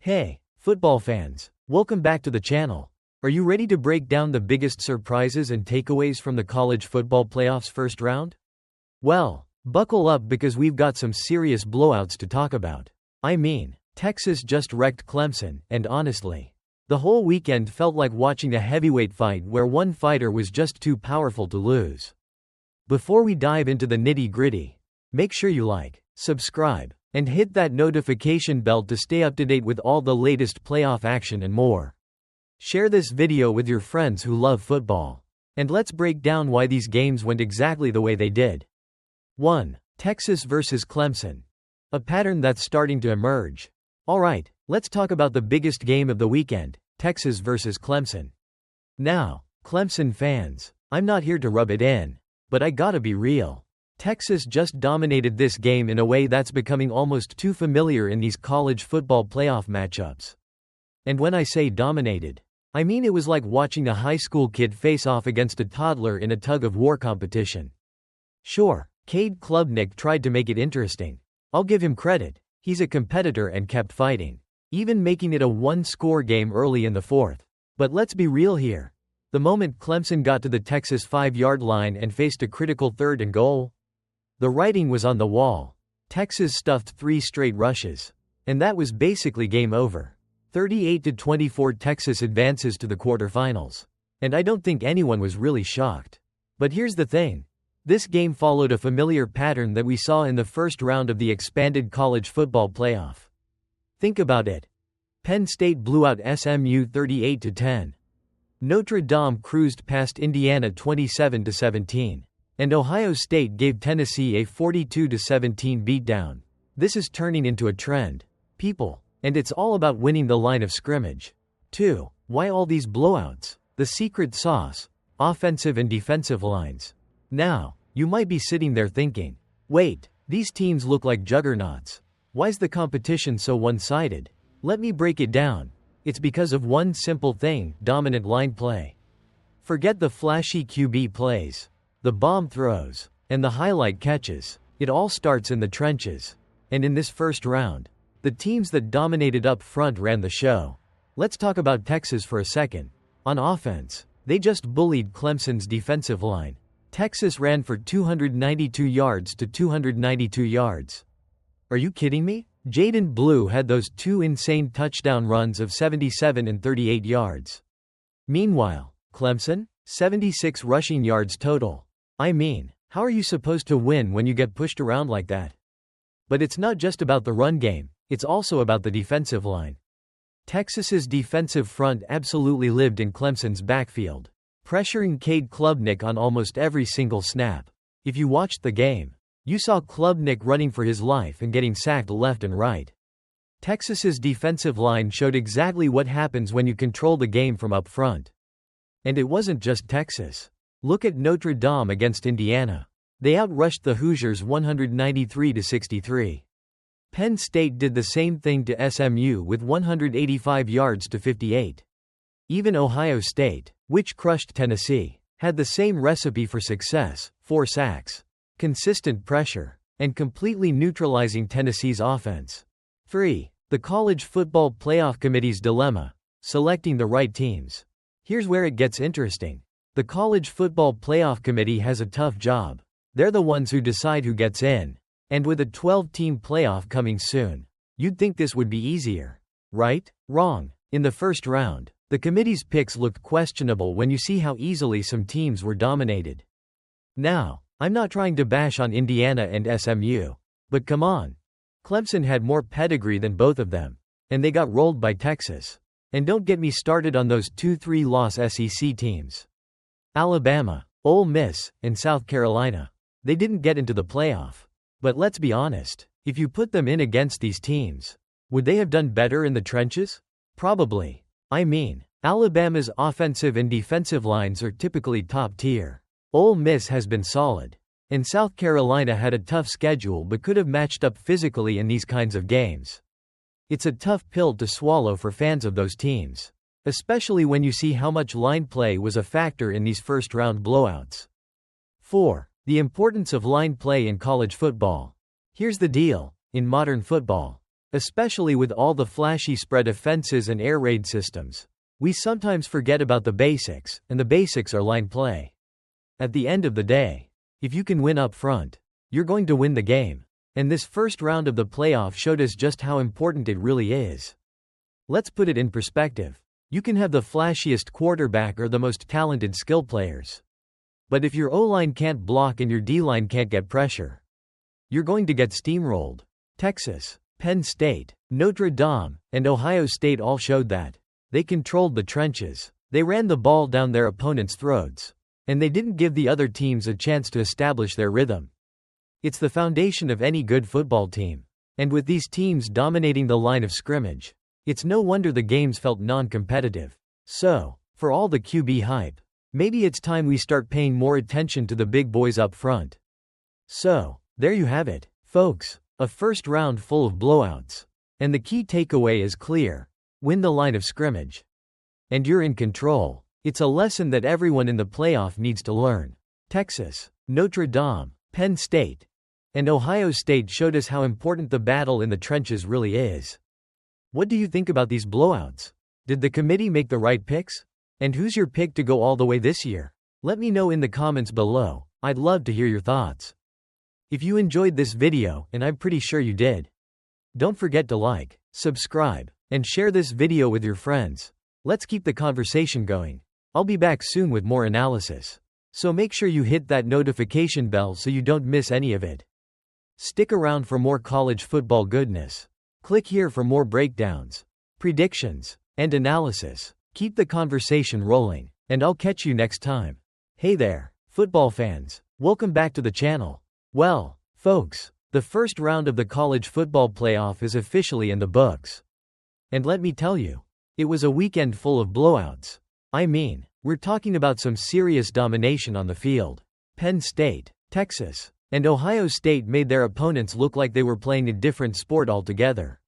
Hey, football fans, welcome back to the channel. Are you ready to break down the biggest surprises and takeaways from the college football playoffs first round? Well, buckle up because we've got some serious blowouts to talk about. Texas just wrecked Clemson, and honestly, the whole weekend felt like watching a heavyweight fight where one fighter was just too powerful to lose. Before we dive into the nitty-gritty, make sure you like, subscribe, and hit that notification bell to stay up to date with all the latest playoff action and more. Share this video with your friends who love football. And let's break down why these games went exactly the way they did. 1. Texas vs. Clemson. A pattern that's starting to emerge. Alright, let's talk about the biggest game of the weekend, Texas vs. Clemson. Now, Clemson fans, I'm not here to rub it in, but I gotta be real. Texas just dominated this game in a way that's becoming almost too familiar in these college football playoff matchups. And when I say dominated, I mean it was like watching a high school kid face off against a toddler in a tug-of-war competition. Sure, Cade Klubnik tried to make it interesting. I'll give him credit, he's a competitor and kept fighting, even making it a one-score game early in the fourth. But let's be real here. The moment Clemson got to the Texas 5-yard line and faced a critical 3rd and goal, the writing was on the wall. Texas stuffed 3 straight rushes. And that was basically game over. 38-24 Texas advances to the quarterfinals. And I don't think anyone was really shocked. But here's the thing. This game followed a familiar pattern that we saw in the first round of the expanded college football playoff. Think about it. Penn State blew out SMU 38-10. Notre Dame cruised past Indiana 27-17. And Ohio State gave Tennessee a 42-17 beatdown. This is turning into a trend, people, and it's all about winning the line of scrimmage. 2. Why all these blowouts? The secret sauce, offensive and defensive lines. Now, you might be sitting there thinking, wait, these teams look like juggernauts. Why's the competition so one-sided? Let me break it down. It's because of one simple thing, dominant line play. Forget the flashy QB plays, the bomb throws, and the highlight catches. It all starts in the trenches. And in this first round, the teams that dominated up front ran the show. Let's talk about Texas for a second. On offense, they just bullied Clemson's defensive line. Texas ran for 292 yards to 292 yards. Are you kidding me? Jaden Blue had those 2 insane touchdown runs of 77 and 38 yards. Meanwhile, Clemson, 76 rushing yards total. How are you supposed to win when you get pushed around like that? But it's not just about the run game, it's also about the defensive line. Texas's defensive front absolutely lived in Clemson's backfield, pressuring Cade Klubnik on almost every single snap. If you watched the game, you saw Klubnik running for his life and getting sacked left and right. Texas's defensive line showed exactly what happens when you control the game from up front. And it wasn't just Texas. Look at Notre Dame against Indiana. They outrushed the Hoosiers 193-63. Penn State did the same thing to SMU with 185 yards to 58. Even Ohio State, which crushed Tennessee, had the same recipe for success: 4 sacks, consistent pressure, and completely neutralizing Tennessee's offense. 3. The College Football Playoff Committee's dilemma: selecting the right teams. Here's where it gets interesting. The College Football Playoff Committee has a tough job. They're the ones who decide who gets in. And with a 12-team playoff coming soon, you'd think this would be easier. Right? Wrong. In the first round, the committee's picks looked questionable when you see how easily some teams were dominated. Now, I'm not trying to bash on Indiana and SMU. But come on. Clemson had more pedigree than both of them. And they got rolled by Texas. And don't get me started on those 2-3-loss SEC teams. Alabama, Ole Miss, and South Carolina. They didn't get into the playoff. But let's be honest, if you put them in against these teams, would they have done better in the trenches? Probably. Alabama's offensive and defensive lines are typically top tier. Ole Miss has been solid. And South Carolina had a tough schedule but could have matched up physically in these kinds of games. It's a tough pill to swallow for fans of those teams, especially when you see how much line play was a factor in these first-round blowouts. 4. The importance of line play in college football. Here's the deal. In modern football, Especially with all the flashy spread offenses and air raid systems. We sometimes forget about the basics, and the basics are line play. At the end of the day, if you can win up front, you're going to win the game. And this first round of the playoff showed us just how important it really is. Let's put it in perspective. You can have the flashiest quarterback or the most talented skill players. But if your O-line can't block and your D-line can't get pressure, you're going to get steamrolled. Texas, Penn State, Notre Dame, and Ohio State all showed that. They controlled the trenches, they ran the ball down their opponents' throats, and they didn't give the other teams a chance to establish their rhythm. It's the foundation of any good football team. And with these teams dominating the line of scrimmage, it's no wonder the games felt non-competitive. So, for all the QB hype, maybe it's time we start paying more attention to the big boys up front. So, there you have it, folks. A first round full of blowouts. And the key takeaway is clear. Win the line of scrimmage. And you're in control. It's a lesson that everyone in the playoff needs to learn. Texas, Notre Dame, Penn State, and Ohio State showed us how important the battle in the trenches really is. What do you think about these blowouts? Did the committee make the right picks? And who's your pick to go all the way this year? Let me know in the comments below. I'd love to hear your thoughts. If you enjoyed this video, and I'm pretty sure you did, don't forget to like, subscribe, and share this video with your friends. Let's keep the conversation going. I'll be back soon with more analysis. So make sure you hit that notification bell so you don't miss any of it. Stick around for more college football goodness. Click here for more breakdowns, predictions, and analysis. Keep the conversation rolling, and I'll catch you next time. Hey there, football fans. Welcome back to the channel. Well, folks, the first round of the college football playoff is officially in the books. And let me tell you, it was a weekend full of blowouts. I mean, we're talking about some serious domination on the field. Penn State, Texas, and Ohio State made their opponents look like they were playing a different sport altogether.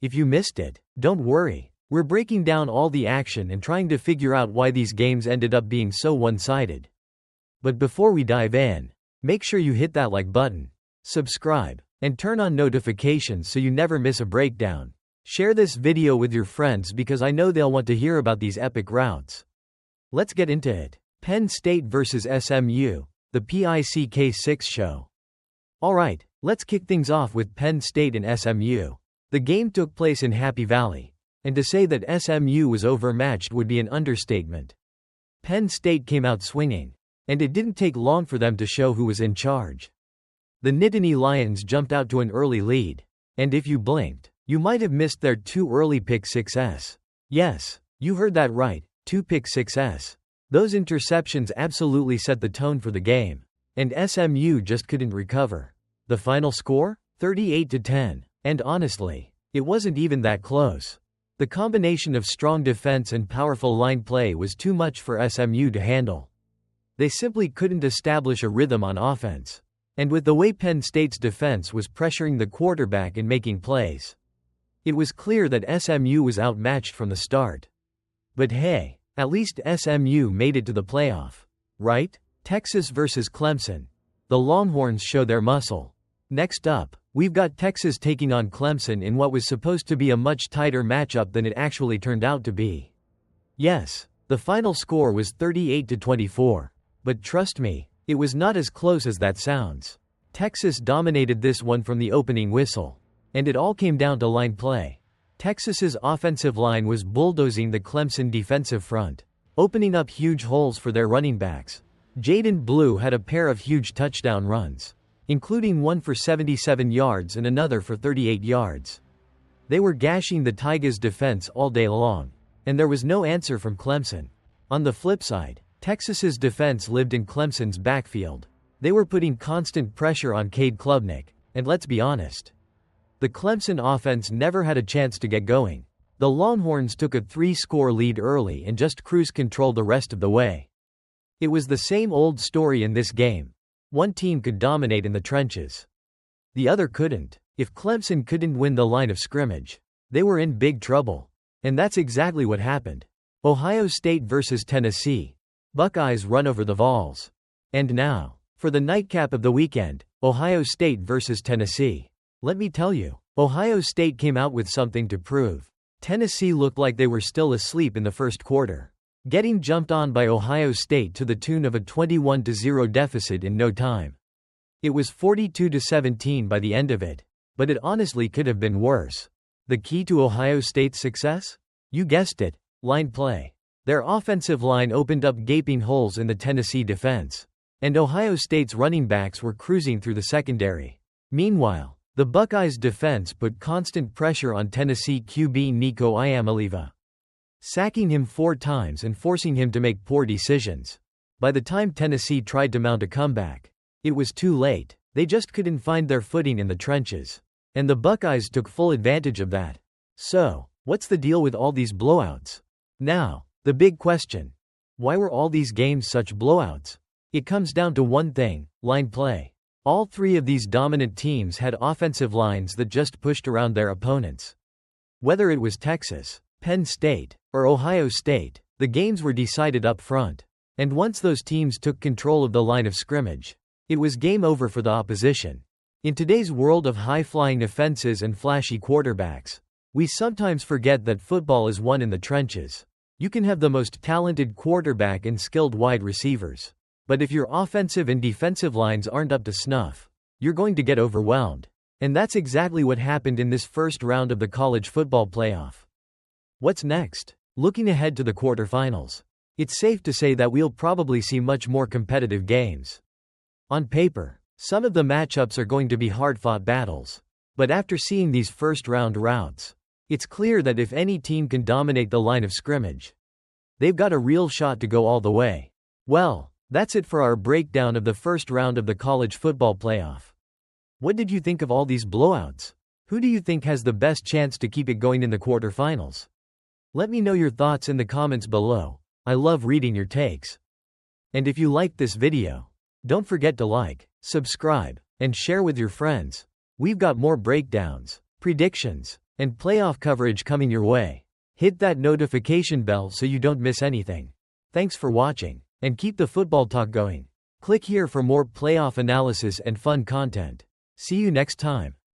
If you missed it, don't worry. We're breaking down all the action and trying to figure out why these games ended up being so one-sided. But before we dive in, make sure you hit that like button, subscribe, and turn on notifications so you never miss a breakdown. Share this video with your friends because I know they'll want to hear about these epic routes. Let's get into it. Penn State versus SMU, the PICK 6 show. Alright, let's kick things off with Penn State and SMU. The game took place in Happy Valley, and to say that SMU was overmatched would be an understatement. Penn State came out swinging, and it didn't take long for them to show who was in charge. The Nittany Lions jumped out to an early lead, and if you blinked, you might have missed their 2 early pick sixes. Yes, you heard that right, 2 pick sixes. Those interceptions absolutely set the tone for the game, and SMU just couldn't recover. The final score? 38-10, and honestly, it wasn't even that close. The combination of strong defense and powerful line play was too much for SMU to handle. They simply couldn't establish a rhythm on offense. And with the way Penn State's defense was pressuring the quarterback and making plays, it was clear that SMU was outmatched from the start. But hey, at least SMU made it to the playoff, right? Texas versus Clemson. The Longhorns show their muscle. Next up, we've got Texas taking on Clemson in what was supposed to be a much tighter matchup than it actually turned out to be. Yes, the final score was 38-24. But trust me, it was not as close as that sounds. Texas dominated this one from the opening whistle. And it all came down to line play. Texas's offensive line was bulldozing the Clemson defensive front, opening up huge holes for their running backs. Jaden Blue had a pair of huge touchdown runs, including one for 77 yards and another for 38 yards. They were gashing the Tigers' defense all day long, and there was no answer from Clemson. On the flip side, Texas's defense lived in Clemson's backfield. They were putting constant pressure on Cade Klubnik, and let's be honest, the Clemson offense never had a chance to get going. The Longhorns took a 3-score lead early and just cruise control the rest of the way. It was the same old story in this game. One team could dominate in the trenches. The other couldn't. If Clemson couldn't win the line of scrimmage, they were in big trouble. And that's exactly what happened. Ohio State versus Tennessee. Buckeyes run over the Vols. And now, for the nightcap of the weekend, Ohio State versus Tennessee. Let me tell you, Ohio State came out with something to prove. Tennessee looked like they were still asleep in the first quarter, getting jumped on by Ohio State to the tune of a 21-0 deficit in no time. It was 42-17 by the end of it, but it honestly could have been worse. The key to Ohio State's success? You guessed it, line play. Their offensive line opened up gaping holes in the Tennessee defense, and Ohio State's running backs were cruising through the secondary. Meanwhile, the Buckeyes' defense put constant pressure on Tennessee QB Nico Iamaleava, sacking him 4 times and forcing him to make poor decisions. By the time Tennessee tried to mount a comeback, it was too late. They just couldn't find their footing in the trenches, and the Buckeyes took full advantage of that. So, what's the deal with all these blowouts? Now, the big question. Why were all these games such blowouts? It comes down to one thing: line play. All 3 of these dominant teams had offensive lines that just pushed around their opponents. Whether it was Texas, Penn State, or Ohio State, the games were decided up front. And once those teams took control of the line of scrimmage, it was game over for the opposition. In today's world of high-flying offenses and flashy quarterbacks, we sometimes forget that football is won in the trenches. You can have the most talented quarterback and skilled wide receivers, but if your offensive and defensive lines aren't up to snuff, you're going to get overwhelmed. And that's exactly what happened in this first round of the college football playoff. What's next? Looking ahead to the quarterfinals, it's safe to say that we'll probably see much more competitive games. On paper, some of the matchups are going to be hard-fought battles, but after seeing these first-round routes, it's clear that if any team can dominate the line of scrimmage, they've got a real shot to go all the way. Well, that's it for our breakdown of the first round of the college football playoff. What did you think of all these blowouts? Who do you think has the best chance to keep it going in the quarterfinals? Let me know your thoughts in the comments below. I love reading your takes. And if you liked this video, don't forget to like, subscribe, and share with your friends. We've got more breakdowns, predictions, and playoff coverage coming your way. Hit that notification bell so you don't miss anything. Thanks for watching, and keep the football talk going. Click here for more playoff analysis and fun content. See you next time.